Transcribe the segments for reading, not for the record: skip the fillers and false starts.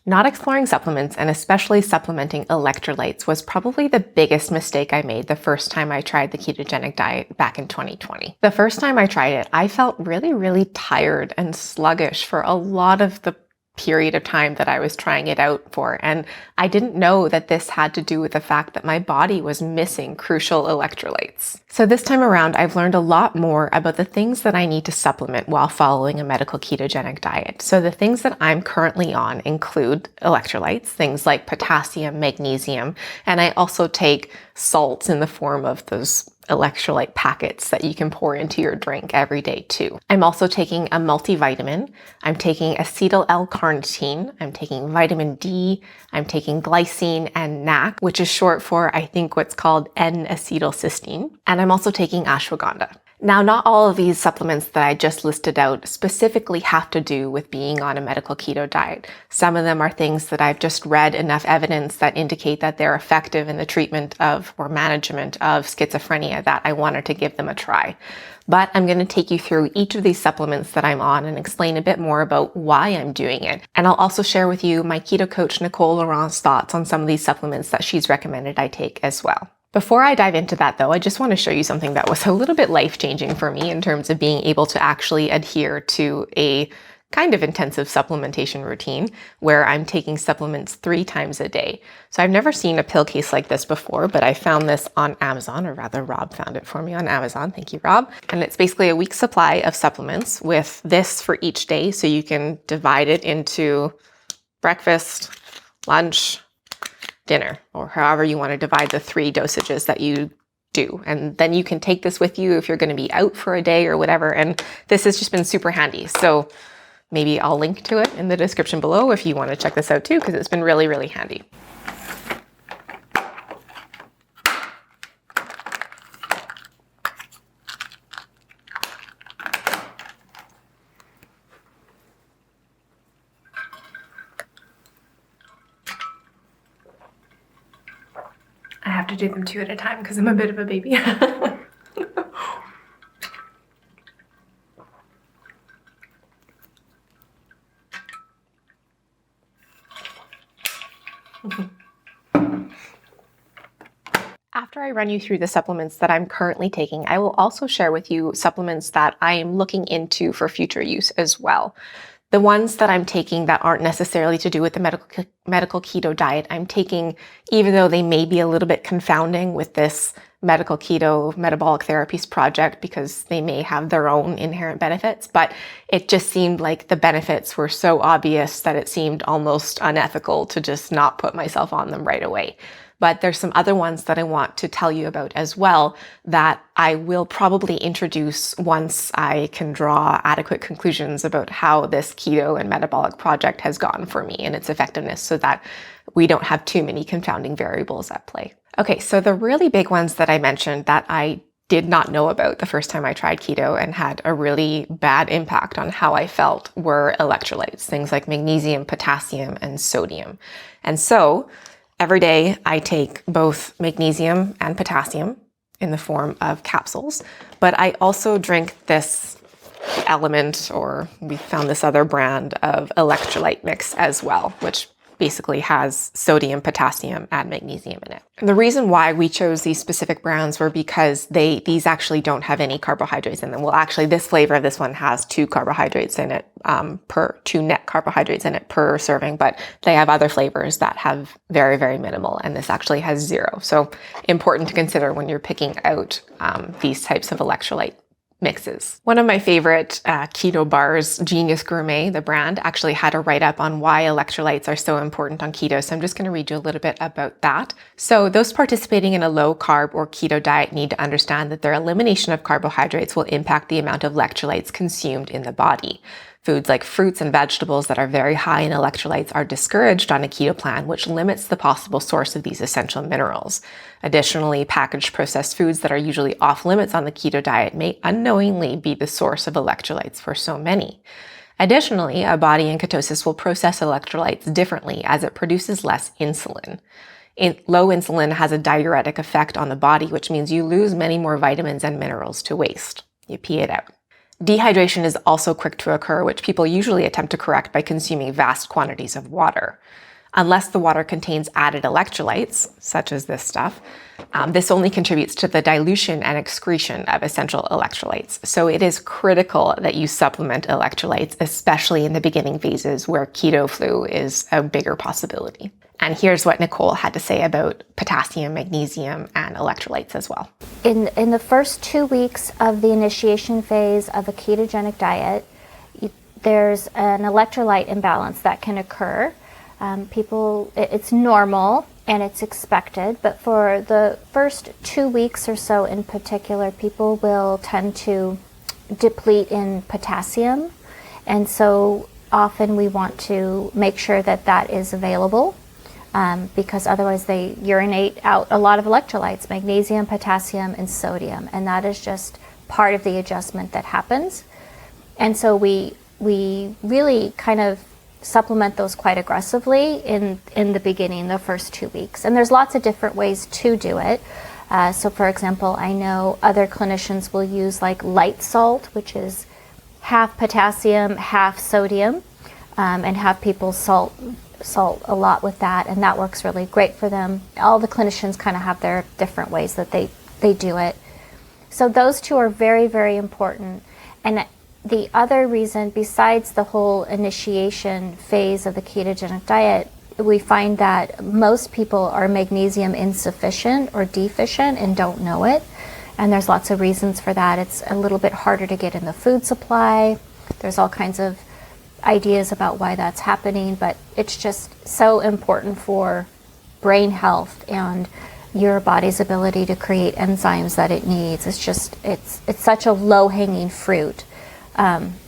Not exploring supplements, and especially supplementing electrolytes, was probably the biggest mistake I made the first time I tried the ketogenic diet back in 2020. The first time I tried it, I felt really tired and sluggish for a lot of the period of time that I was trying it out for. And I didn't know that this had to do with the fact that my body was missing crucial electrolytes. So this time around, I've learned a lot more about the things that I need to supplement while following a medical ketogenic diet. So the things that I'm currently on include electrolytes, things like potassium, magnesium, and I also take salts in the form of those electrolyte packets that you can pour into your drink every day too. I'm also taking a multivitamin. I'm taking acetyl L Carnitine. I'm taking vitamin D. I'm taking glycine and NAC, which is short for, I think, what's called N-acetylcysteine. And I'm also taking ashwagandha. Now, not all of these supplements that I just listed out specifically have to do with being on a medical keto diet. Some of them are things that I've just read enough evidence that indicate that they're effective in the treatment of or management of schizophrenia that I wanted to give them a try. But I'm going to take you through each of these supplements that I'm on and explain a bit more about why I'm doing it. And I'll also share with you my keto coach Nicole Laurent's thoughts on some of these supplements that she's recommended I take as well. Before I dive into that though, I just want to show you something that was a little bit life-changing for me in terms of being able to actually adhere to a kind of intensive supplementation routine where I'm taking supplements 3 times a day. So I've never seen a pill case like this before, but I found this on Amazon, or rather Rob found it for me on Amazon. Thank you, Rob. And it's basically a week's supply of supplements with this for each day. So you can divide it into breakfast, lunch, dinner, or however you want to divide the 3 dosages that you do. And then you can take this with you if you're going to be out for a day or whatever. And this has just been super handy. So maybe I'll link to it in the description below if you want to check this out too, because it's been really handy. I have to do them 2 at a time because I'm a bit of a baby. After I run you through the supplements that I'm currently taking, I will also share with you supplements that I am looking into for future use as well. The ones that I'm taking that aren't necessarily to do with the medical keto diet, I'm taking, even though they may be a little bit confounding with this medical keto metabolic therapies project because they may have their own inherent benefits, but it just seemed like the benefits were so obvious that it seemed almost unethical to just not put myself on them right away. But there's some other ones that I want to tell you about as well that I will probably introduce once I can draw adequate conclusions about how this keto and metabolic project has gone for me and its effectiveness so that we don't have too many confounding variables at play. Okay, so the really big ones that I mentioned that I did not know about the first time I tried keto and had a really bad impact on how I felt were electrolytes, things like magnesium, potassium, and sodium. And so every day I take both magnesium and potassium in the form of capsules, but I also drink this Element, or we found this other brand of electrolyte mix as well, which basically has sodium, potassium, and magnesium in it. And the reason why we chose these specific brands were because these actually don't have any carbohydrates in them. Well, actually this flavor of this one has 2 carbohydrates in it, 2 net carbohydrates in it per serving, but they have other flavors that have very minimal, and this actually has 0. So important to consider when you're picking out these types of electrolyte mixes. One of my favorite keto bars, Genius Gourmet, the brand, actually had a write-up on why electrolytes are so important on keto. So I'm just going to read you a little bit about that. So those participating in a low carb or keto diet need to understand that their elimination of carbohydrates will impact the amount of electrolytes consumed in the body. Foods like fruits and vegetables that are very high in electrolytes are discouraged on a keto plan, which limits the possible source of these essential minerals. Additionally, packaged processed foods that are usually off limits on the keto diet may unknowingly be the source of electrolytes for so many. Additionally, a body in ketosis will process electrolytes differently as it produces less insulin. Low insulin has a diuretic effect on the body, which means you lose many more vitamins and minerals to waste. You pee it out. Dehydration is also quick to occur, which people usually attempt to correct by consuming vast quantities of water. Unless the water contains added electrolytes, such as this stuff, this only contributes to the dilution and excretion of essential electrolytes. So it is critical that you supplement electrolytes, especially in the beginning phases where keto flu is a bigger possibility. And here's what Nicole had to say about potassium, magnesium, and electrolytes as well. In the first 2 weeks of the initiation phase of a ketogenic diet, there's an electrolyte imbalance that can occur. It's normal and it's expected, but for the first 2 weeks or so in particular, people will tend to deplete in potassium. And so often we want to make sure that that is available because otherwise they urinate out a lot of electrolytes, magnesium, potassium, and sodium. And that is just part of the adjustment that happens. And so we really kind of supplement those quite aggressively in the beginning, the first 2 weeks. And there's lots of different ways to do it. So for example, I know other clinicians will use like light salt, which is half potassium, half sodium, and have people salt a lot with that, and that works really great for them. All the clinicians kind of have their different ways that they do it. So those two are very, very important. And the other reason, besides the whole initiation phase of the ketogenic diet, we find that most people are magnesium insufficient or deficient and don't know it. And there's lots of reasons for that. It's a little bit harder to get in the food supply. There's all kinds of ideas about why that's happening, but it's just so important for brain health and your body's ability to create enzymes that it needs. It's such a low-hanging fruit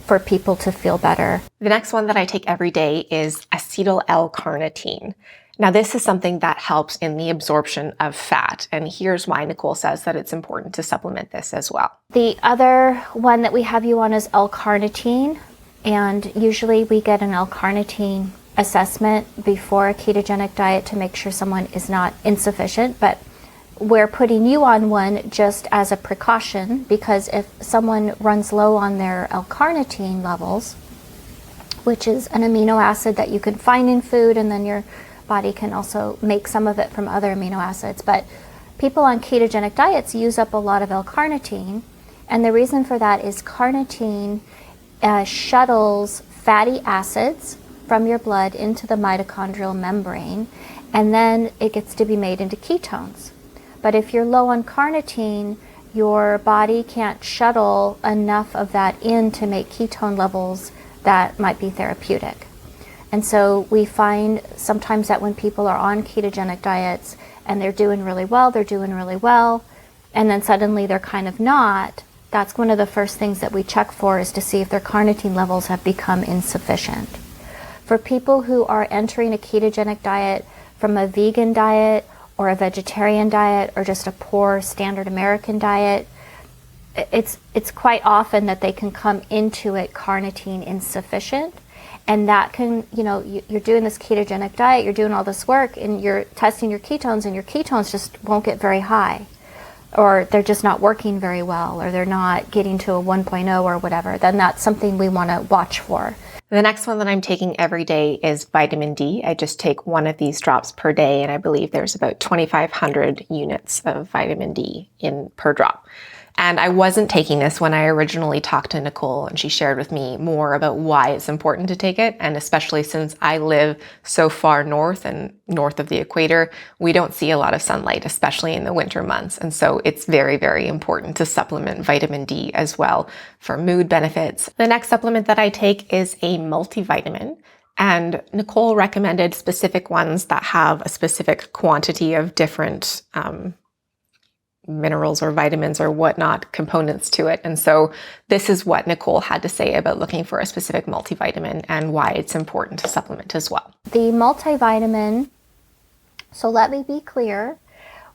for people to feel better. The next one that I take every day is Acetyl L Carnitine. Now, this is something that helps in the absorption of fat, and here's why Nicole says that it's important to supplement this as well. The other one that we have you on is L-carnitine, and usually we get an L-carnitine assessment before a ketogenic diet to make sure someone is not insufficient, but we're putting you on one just as a precaution, because if someone runs low on their L-carnitine levels, which is an amino acid that you can find in food, and then your body can also make some of it from other amino acids. But people on ketogenic diets use up a lot of L-carnitine, and the reason for that is carnitine shuttles fatty acids from your blood into the mitochondrial membrane, and then it gets to be made into ketones. But if you're low on carnitine, your body can't shuttle enough of that in to make ketone levels that might be therapeutic. And so we find sometimes that when people are on ketogenic diets and they're doing really well, and then suddenly they're kind of not, that's one of the first things that we check for, is to see if their carnitine levels have become insufficient. For people who are entering a ketogenic diet from a vegan diet or a vegetarian diet or just a poor standard American diet, it's quite often that they can come into it carnitine insufficient. And that can, you're doing this ketogenic diet, you're doing all this work, and you're testing your ketones, and your ketones just won't get very high. Or they're just not working very well, or they're not getting to a 1.0 or whatever. Then that's something we want to watch for. The next one that I'm taking every day is vitamin D. I just take one of these drops per day, and I believe there's about 2,500 units of vitamin D per drop. And I wasn't taking this when I originally talked to Nicole, and she shared with me more about why it's important to take it. And especially since I live so far north and north of the equator, we don't see a lot of sunlight, especially in the winter months. And so it's very, very important to supplement vitamin D as well for mood benefits. The next supplement that I take is a multivitamin. And Nicole recommended specific ones that have a specific quantity of different minerals or vitamins or whatnot components to it. And so this is what Nicole had to say about looking for a specific multivitamin and why it's important to supplement as well. The multivitamin, so let me be clear,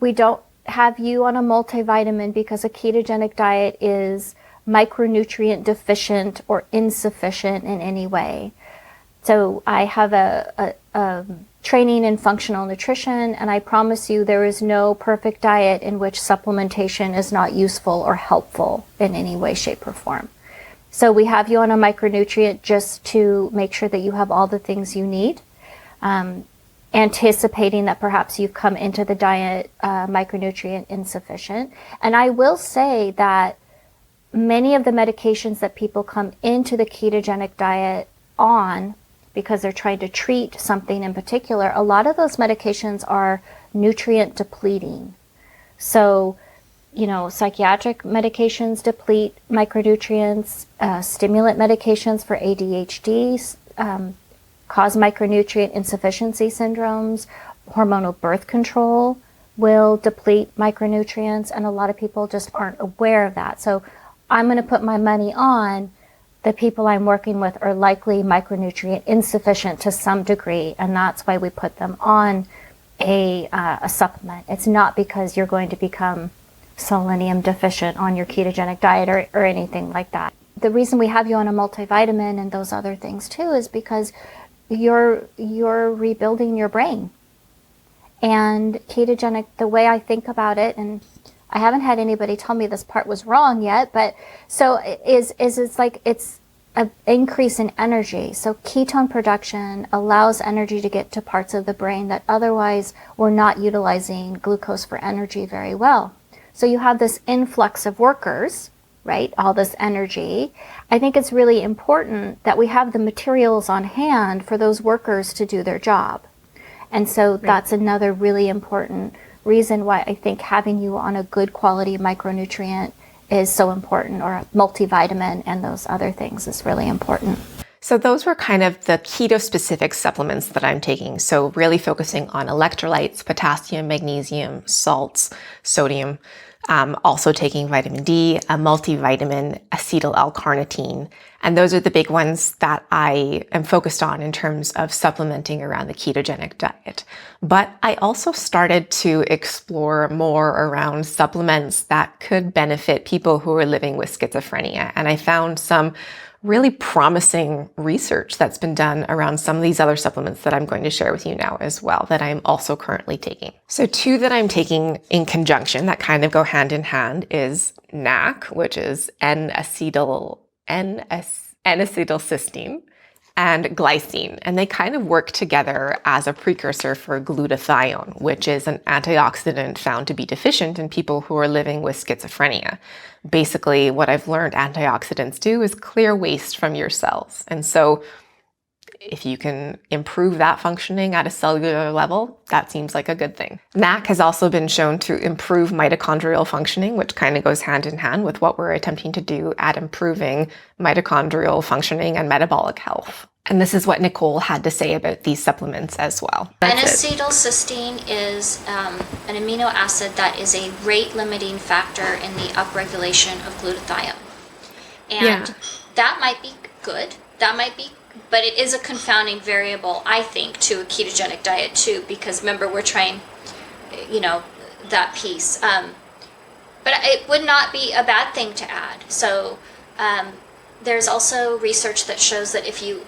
we don't have you on a multivitamin because a ketogenic diet is micronutrient deficient or insufficient in any way. So I have a training in functional nutrition, and I promise you there is no perfect diet in which supplementation is not useful or helpful in any way, shape, or form. So we have you on a micronutrient just to make sure that you have all the things you need, anticipating that perhaps you've come into the diet micronutrient insufficient. And I will say that many of the medications that people come into the ketogenic diet on, because they're trying to treat something in particular, a lot of those medications are nutrient depleting. So, psychiatric medications deplete micronutrients, stimulant medications for ADHD cause micronutrient insufficiency syndromes, hormonal birth control will deplete micronutrients, and a lot of people just aren't aware of that. So I'm going to put my money on the people I'm working with are likely micronutrient insufficient to some degree, and that's why we put them on a supplement. It's not because you're going to become selenium deficient on your ketogenic diet or anything like that. The reason we have you on a multivitamin and those other things too is because you're rebuilding your brain. And ketogenic, the way I think about it, and I haven't had anybody tell me this part was wrong yet, but so it's like it's an increase in energy. So ketone production allows energy to get to parts of the brain that otherwise we're not utilizing glucose for energy very well. So you have this influx of workers, right? All this energy. I think it's really important that we have the materials on hand for those workers to do their job. And so that's another really important reason why I think having you on a good quality micronutrient is so important, or a multivitamin and those other things is really important. So those were kind of the keto-specific supplements that I'm taking. So really focusing on electrolytes, potassium, magnesium, salts, sodium. Also taking vitamin D, a multivitamin, acetyl L Carnitine. And those are the big ones that I am focused on in terms of supplementing around the ketogenic diet. But I also started to explore more around supplements that could benefit people who are living with schizophrenia. And I found some really promising research that's been done around some of these other supplements that I'm going to share with you now as well, that I'm also currently taking. So two that I'm taking in conjunction that kind of go hand in hand is NAC, which is N-acetylcysteine, and glycine. And they kind of work together as a precursor for glutathione, which is an antioxidant found to be deficient in people who are living with schizophrenia. Basically, what I've learned antioxidants do is clear waste from your cells. And so if you can improve that functioning at a cellular level, that seems like a good thing. NAC has also been shown to improve mitochondrial functioning, which kind of goes hand in hand with what we're attempting to do at improving mitochondrial functioning and metabolic health. And this is what Nicole had to say about these supplements as well. N-acetylcysteine is an amino acid that is a rate-limiting factor in the upregulation of glutathione. And that might be good. But it is a confounding variable, I think, to a ketogenic diet too, because remember, we're trying, that piece. But it would not be a bad thing to add. So there's also research that shows that if you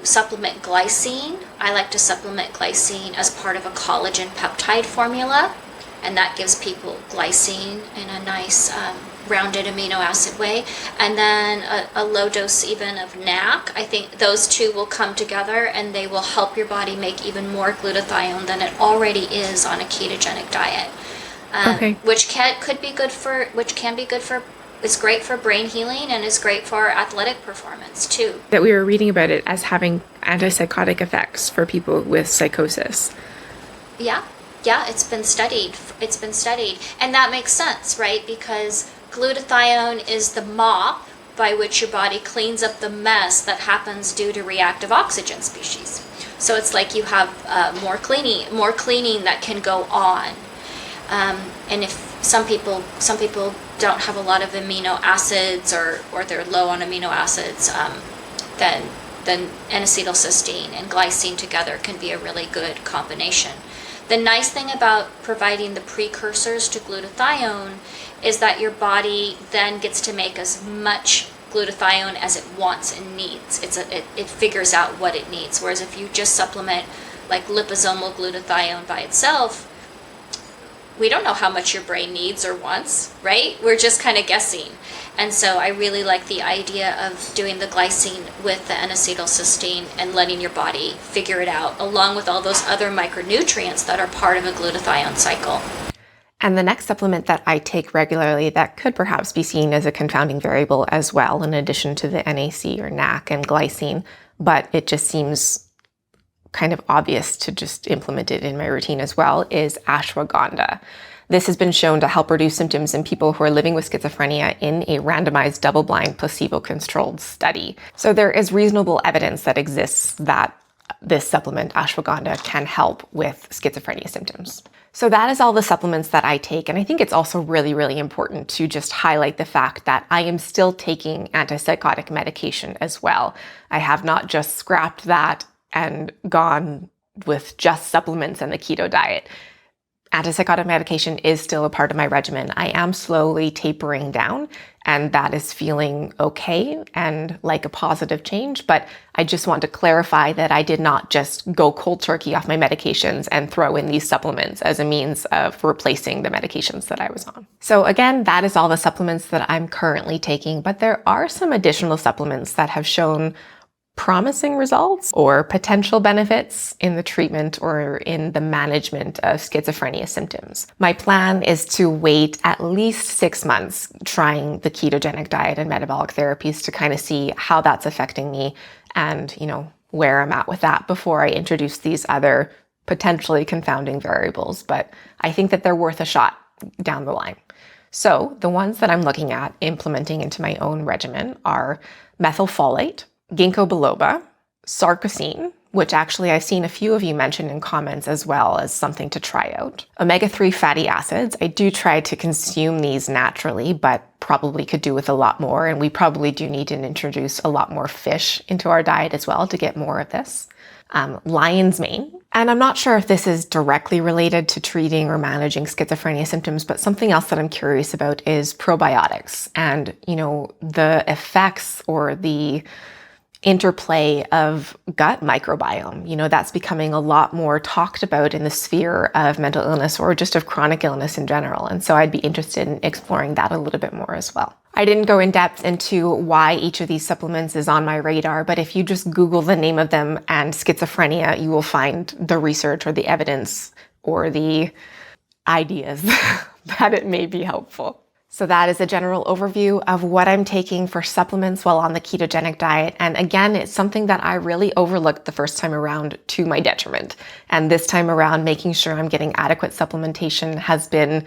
supplement glycine, I like to supplement glycine as part of a collagen peptide formula, and that gives people glycine in a nice rounded amino acid way, and then a low dose even of NAC. I think those two will come together and they will help your body make even more glutathione than it already is on a ketogenic diet. Which can be good for is great for brain healing and is great for athletic performance too. That we were reading about it as having antipsychotic effects for people with psychosis. Yeah, it's been studied. And that makes sense, right? Because glutathione is the mop by which your body cleans up the mess that happens due to reactive oxygen species. So it's like you have more cleaning that can go on. And if some people don't have a lot of amino acids or they're low on amino acids, then N-acetylcysteine and glycine together can be a really good combination. The nice thing about providing the precursors to glutathione is that your body then gets to make as much glutathione as it wants and needs. It figures out what it needs. Whereas if you just supplement like liposomal glutathione by itself, we don't know how much your brain needs or wants, right? We're just kind of guessing. And so I really like the idea of doing the glycine with the N-acetylcysteine and letting your body figure it out, along with all those other micronutrients that are part of a glutathione cycle. And the next supplement that I take regularly that could perhaps be seen as a confounding variable as well, in addition to the NAC or NAC and glycine, but it just seems kind of obvious to just implement it in my routine as well, is ashwagandha. This has been shown to help reduce symptoms in people who are living with schizophrenia in a randomized double-blind placebo-controlled study. So there is reasonable evidence that exists that this supplement, ashwagandha, can help with schizophrenia symptoms. So that is all the supplements that I take. And I think it's also really, really important to just highlight the fact that I am still taking antipsychotic medication as well. I have not just scrapped that and gone with just supplements and the keto diet. Antipsychotic medication is still a part of my regimen. I am slowly tapering down, and that is feeling okay and like a positive change. But I just want to clarify that I did not just go cold turkey off my medications and throw in these supplements as a means of replacing the medications that I was on. So again, that is all the supplements that I'm currently taking, but there are some additional supplements that have shown promising results or potential benefits in the treatment or in the management of schizophrenia symptoms. My plan is to wait at least 6 months trying the ketogenic diet and metabolic therapies to kind of see how that's affecting me and, where I'm at with that before I introduce these other potentially confounding variables. But I think that they're worth a shot down the line. So the ones that I'm looking at implementing into my own regimen are methylfolate, ginkgo biloba, sarcosine, which actually I've seen a few of you mention in comments as well as something to try out. Omega-3 fatty acids. I do try to consume these naturally, but probably could do with a lot more. And we probably do need to introduce a lot more fish into our diet as well to get more of this. Lion's mane. And I'm not sure if this is directly related to treating or managing schizophrenia symptoms, but something else that I'm curious about is probiotics and, the effects or the interplay of gut microbiome. That's becoming a lot more talked about in the sphere of mental illness or just of chronic illness in general. And so I'd be interested in exploring that a little bit more as well. I didn't go in depth into why each of these supplements is on my radar, but if you just Google the name of them and schizophrenia, you will find the research or the evidence or the ideas that it may be helpful. So that is a general overview of what I'm taking for supplements while on the ketogenic diet. And again, it's something that I really overlooked the first time around to my detriment. And this time around, making sure I'm getting adequate supplementation has been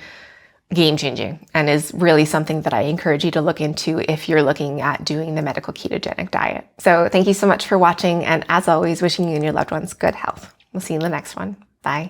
game-changing and is really something that I encourage you to look into if you're looking at doing the medical ketogenic diet. So thank you so much for watching. And as always, wishing you and your loved ones good health. We'll see you in the next one. Bye.